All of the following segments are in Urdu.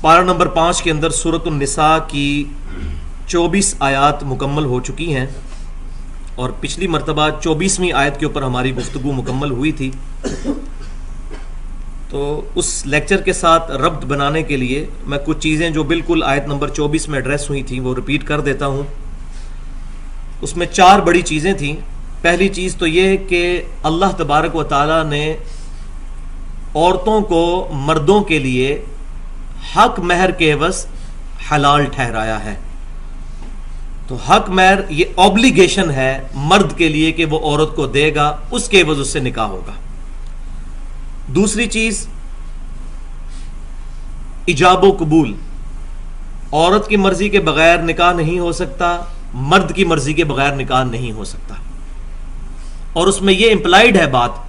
پارہ نمبر 5 کے اندر سورۃ النساء کی 24 آیات مکمل ہو چکی ہیں، اور پچھلی مرتبہ 24ویں آیت کے اوپر ہماری گفتگو مکمل ہوئی تھی. تو اس لیکچر کے ساتھ ربط بنانے کے لیے میں کچھ چیزیں جو بالکل آیت نمبر 24 میں ایڈریس ہوئی تھیں وہ ریپیٹ کر دیتا ہوں. اس میں 4 بڑی چیزیں تھیں. پہلی چیز تو یہ کہ اللہ تبارک و تعالی نے عورتوں کو مردوں کے لیے حق مہر کے عوض حلال ٹھہرایا ہے. تو حق مہر یہ اوبلیگیشن ہے مرد کے لیے کہ وہ عورت کو دے گا، اس کے عوض اس سے نکاح ہوگا. دوسری چیز ایجاب و قبول، عورت کی مرضی کے بغیر نکاح نہیں ہو سکتا، مرد کی مرضی کے بغیر نکاح نہیں ہو سکتا. اور اس میں یہ امپلائیڈ ہے بات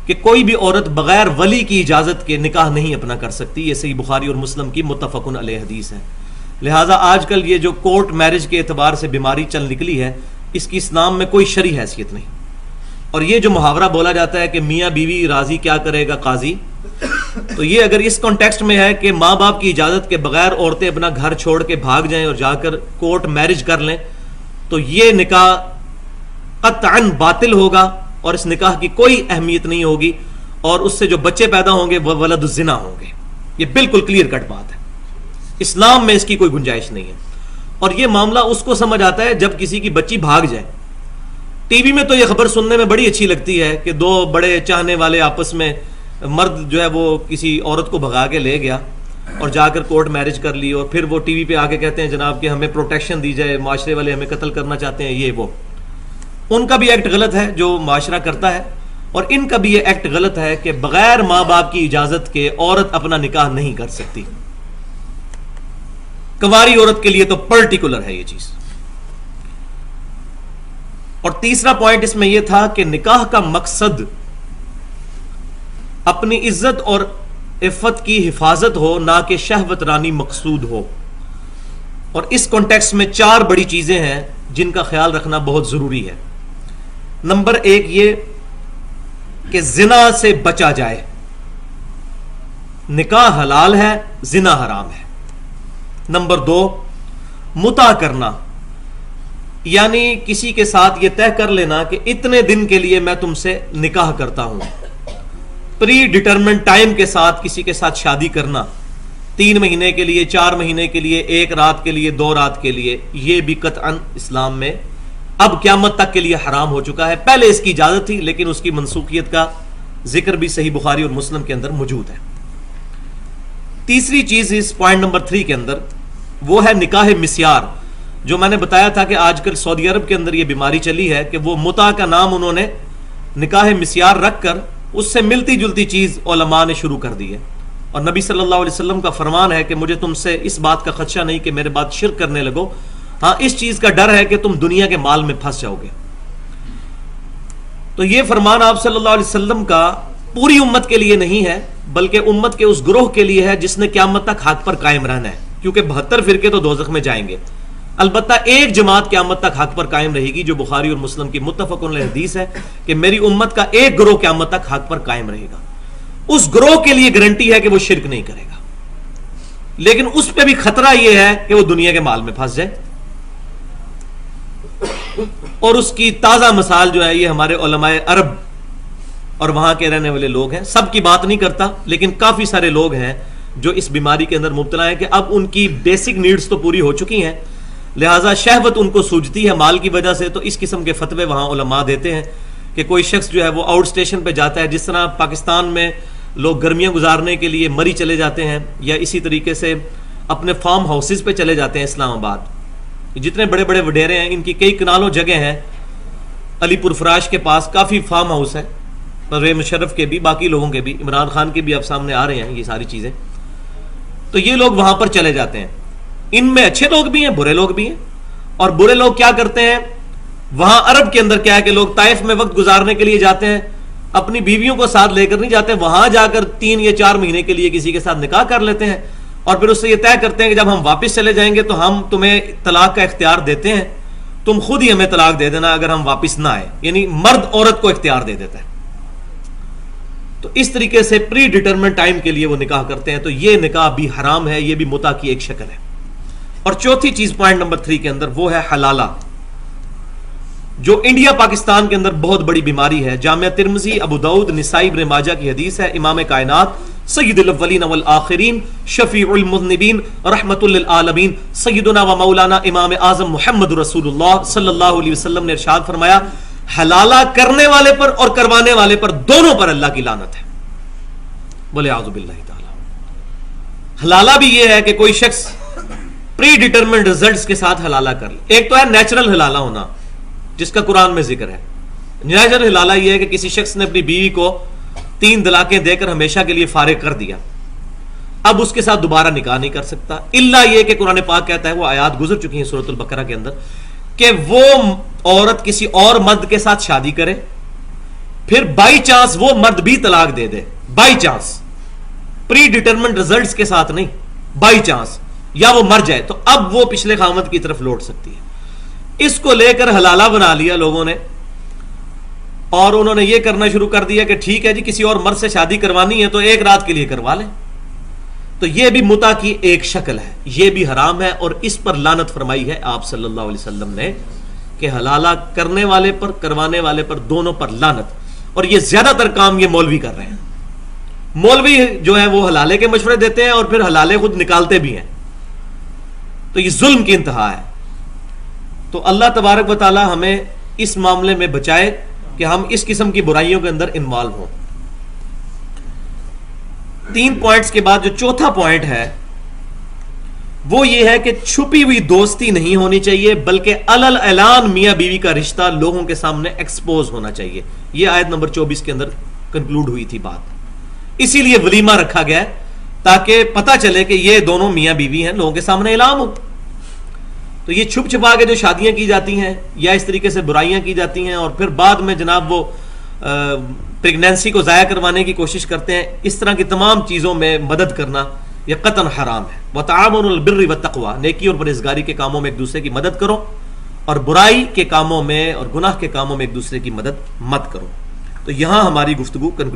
کہ کوئی بھی عورت بغیر ولی کی اجازت کے نکاح نہیں اپنا کر سکتی. یہ صحیح بخاری اور مسلم کی متفق علیہ حدیث ہے. لہٰذا آج کل یہ جو کورٹ میرج کے اعتبار سے بیماری چل نکلی ہے، اس کی اسلام میں کوئی شرعی حیثیت نہیں. اور یہ جو محاورہ بولا جاتا ہے کہ میاں بیوی راضی کیا کرے گا قاضی، تو یہ اگر اس کانٹیکسٹ میں ہے کہ ماں باپ کی اجازت کے بغیر عورتیں اپنا گھر چھوڑ کے بھاگ جائیں اور جا کر کورٹ میرج کر لیں، تو یہ نکاح قطعاً باطل ہوگا اور اس نکاح کی کوئی اہمیت نہیں ہوگی، اور اس سے جو بچے پیدا ہوں گے وہ ولد الزنا ہوں گے. یہ بالکل کلیئر کٹ بات ہے، اسلام میں اس کی کوئی گنجائش نہیں ہے. اور یہ معاملہ اس کو سمجھ آتا ہے جب کسی کی بچی بھاگ جائے. ٹی وی میں تو یہ خبر سننے میں بڑی اچھی لگتی ہے کہ 2 بڑے چاہنے والے آپس میں، مرد جو ہے وہ کسی عورت کو بھگا کے لے گیا اور جا کر کورٹ میرج کر لی، اور پھر وہ ٹی وی پہ آ کے کہتے ہیں جناب کہ ہمیں پروٹیکشن دی جائے، معاشرے والے ہمیں قتل کرنا چاہتے ہیں. یہ وہ ان کا بھی ایکٹ غلط ہے جو معاشرہ کرتا ہے، اور ان کا بھی یہ ایکٹ غلط ہے کہ بغیر ماں باپ کی اجازت کے عورت اپنا نکاح نہیں کر سکتی. کنواری عورت کے لیے تو پرٹیکولر ہے یہ چیز. اور تیسرا پوائنٹ اس میں یہ تھا کہ نکاح کا مقصد اپنی عزت اور عفت کی حفاظت ہو، نہ کہ شہوت رانی مقصود ہو. اور اس کانٹیکسٹ میں 4 بڑی چیزیں ہیں جن کا خیال رکھنا بہت ضروری ہے. نمبر 1 یہ کہ زنا سے بچا جائے. نکاح حلال ہے، زنا حرام ہے. نمبر 2 متع کرنا، یعنی کسی کے ساتھ یہ طے کر لینا کہ اتنے دن کے لیے میں تم سے نکاح کرتا ہوں. پری ڈیٹرمنٹ ٹائم کے ساتھ کسی کے ساتھ شادی کرنا، 3 مہینے کے لیے، 4 مہینے کے لیے، 1 رات کے لیے، 2 رات کے لیے، یہ بھی قطعاً اسلام میں اب قیامت تک کے لیے حرام ہو چکا ہے. پہلے اس کی اجازت تھی لیکن اس کی منسوخیت کا ذکر بھی صحیح بخاری اور مسلم کے اندر موجود ہے. تیسری چیز اس پوائنٹ نمبر 3 کے اندر وہ ہے نکاح مسیار، جو میں نے بتایا تھا کہ آج کل سعودی عرب کے اندر یہ بیماری چلی ہے کہ وہ متع کا نام انہوں نے نکاح مسیار رکھ کر اس سے ملتی جلتی چیز علماء نے شروع کر دی ہے. اور نبی صلی اللہ علیہ وسلم کا فرمان ہے کہ مجھے تم سے اس بات کا خدشہ نہیں کہ میرے بعد شرک کرنے لگو، ہاں اس چیز کا ڈر ہے کہ تم دنیا کے مال میں پھنس جاؤ گے. تو یہ فرمان آپ صلی اللہ علیہ وسلم کا پوری امت کے لیے نہیں ہے، بلکہ امت کے اس گروہ کے لیے ہے جس نے قیامت تک حق پر قائم رہنا ہے، کیونکہ 72 فرقے تو دوزخ میں جائیں گے. البتہ ایک جماعت قیامت تک حق پر قائم رہے گی، جو بخاری اور مسلم کی متفق علیہ حدیث ہے کہ میری امت کا ایک گروہ قیامت تک حق پر قائم رہے گا. اس گروہ کے لیے گارنٹی ہے کہ وہ شرک نہیں کرے گا، لیکن اس پہ بھی خطرہ یہ ہے کہ وہ دنیا کے مال میں پھنس جائے. اور اس کی تازہ مثال جو ہے یہ ہمارے علماء عرب اور وہاں کے رہنے والے لوگ ہیں. سب کی بات نہیں کرتا لیکن کافی سارے لوگ ہیں جو اس بیماری کے اندر مبتلا ہیں کہ اب ان کی بیسک نیڈز تو پوری ہو چکی ہیں، لہٰذا شہوت ان کو سوجتی ہے مال کی وجہ سے. تو اس قسم کے فتوے وہاں علماء دیتے ہیں کہ کوئی شخص جو ہے وہ آؤٹ اسٹیشن پہ جاتا ہے، جس طرح پاکستان میں لوگ گرمیاں گزارنے کے لیے مری چلے جاتے ہیں، یا اسی طریقے سے اپنے فارم ہاؤسز پہ چلے جاتے ہیں. اسلام آباد جتنے بڑے بڑے وڈیرے ہیں ان کی کئی کنالوں جگہ ہیں، علی پور فراش کے پاس کافی فارم ہاؤس ہیں، پرویز مشرف کے بھی، باقی لوگوں کے بھی، عمران خان کے بھی اب سامنے آ رہے ہیں یہ ساری چیزیں. تو یہ لوگ وہاں پر چلے جاتے ہیں. ان میں اچھے لوگ بھی ہیں، برے لوگ بھی ہیں. اور برے لوگ کیا کرتے ہیں، وہاں عرب کے اندر کیا ہے کہ لوگ طائف میں وقت گزارنے کے لیے جاتے ہیں، اپنی بیویوں کو ساتھ لے کر نہیں جاتے، وہاں جا کر 3 یا 4 مہینے کے لیے کسی کے ساتھ نکاح کر لیتے ہیں، اور پھر اس سے یہ طے کرتے ہیں کہ جب ہم واپس چلے جائیں گے تو ہم تمہیں طلاق کا اختیار دیتے ہیں، تم خود ہی ہمیں طلاق دے دینا اگر ہم واپس نہ آئے. یعنی مرد عورت کو اختیار دے دیتا ہے. تو اس طریقے سے پری ڈیٹرمنٹ ٹائم کے لیے وہ نکاح کرتے ہیں، تو یہ نکاح بھی حرام ہے، یہ بھی متع کی ایک شکل ہے۔ اور چوتھی چیز پوائنٹ نمبر 3 کے اندر وہ ہے حلالہ، جو انڈیا پاکستان کے اندر بہت بڑی بیماری ہے۔ جامعہ ترمذی، ابو داؤد، نسائی، ابن ماجہ کی حدیث ہے، امام کائنات سید الاولین والآخرین شفیع المذنبین رحمت للعالمین سیدنا و مولانا امام اعظم محمد رسول اللہ صلی اللہ علیہ وسلم نے ارشاد فرمایا، حلالہ کرنے والے پر اور کروانے والے پر دونوں پر اللہ کی لعنت ہے۔ بولے اعوذ باللہ تعالی۔ حلالہ بھی یہ ہے کہ کوئی شخص پری ڈیٹرمنٹ ریزلٹس کے ساتھ حلالہ کر لے۔ ایک تو ہے نیچرل حلالہ ہونا، جس کا قرآن میں ذکر ہے۔ نیچرل حلالہ یہ ہے کہ کسی شخص نے اپنی بیوی کو 3 طلاقیں دے کر ہمیشہ کے لیے فارغ کر دیا، اب اس کے ساتھ دوبارہ نکاح نہیں کر سکتا، الا یہ کہ قرآن پاک کہتا ہے، وہ آیات گزر چکی ہیں سورۃ البقرہ کے اندر، کہ وہ عورت کسی اور مرد کے ساتھ شادی کرے، پھر بائی چانس وہ مرد بھی طلاق دے دے، by chance, predetermined results کے ساتھ نہیں، بائی چانس، یا وہ مر جائے، تو اب وہ پچھلے خاوند کی طرف لوٹ سکتی ہے۔ اس کو لے کر حلالہ بنا لیا لوگوں نے، اور انہوں نے یہ کرنا شروع کر دیا کہ ٹھیک ہے جی، کسی اور مرد سے شادی کروانی ہے تو ایک رات کے لیے کروا لیں۔ تو یہ بھی متع کی ایک شکل ہے، یہ بھی حرام ہے، اور اس پر لعنت فرمائی ہے آپ صلی اللہ علیہ وسلم نے کہ حلالہ کرنے والے پر کروانے والے پر دونوں پر لعنت۔ اور یہ زیادہ تر کام یہ مولوی کر رہے ہیں۔ مولوی جو ہے وہ حلالے کے مشورے دیتے ہیں اور پھر حلالے خود نکالتے بھی ہیں، تو یہ ظلم کی انتہا ہے۔ تو اللہ تبارک و تعالی ہمیں اس معاملے میں بچائے کہ ہم اس قسم کی برائیوں کے اندر انوالو ہوں۔ 3 پوائنٹس کے بعد جو چوتھا پوائنٹ ہے وہ یہ ہے کہ چھپی ہوئی دوستی نہیں ہونی چاہیے، بلکہ علل اعلان میاں بیوی کا رشتہ لوگوں کے سامنے ایکسپوز ہونا چاہیے۔ یہ آیت نمبر 24 کے اندر کنکلوڈ ہوئی تھی بات، اسی لیے ولیمہ رکھا گیا ہے تاکہ پتہ چلے کہ یہ دونوں میاں بیوی ہیں، لوگوں کے سامنے اعلان ہو۔ تو یہ چھپ چھپا کے جو شادیاں کی جاتی ہیں یا اس طریقے سے برائیاں کی جاتی ہیں اور پھر بعد میں جناب وہ پریگنینسی کو ضائع کروانے کی کوشش کرتے ہیں، اس طرح کی تمام چیزوں میں مدد کرنا یہ قطعاً حرام ہے۔ وَتَعَاوَنُوا عَلَى الْبِرِّ وَالتَّقْوَىٰ، نیکی اور پرہیزگاری کے کاموں میں ایک دوسرے کی مدد کرو، اور برائی کے کاموں میں اور گناہ کے کاموں میں ایک دوسرے کی مدد مت کرو۔ تو یہاں ہماری گفتگو کنکلوڈ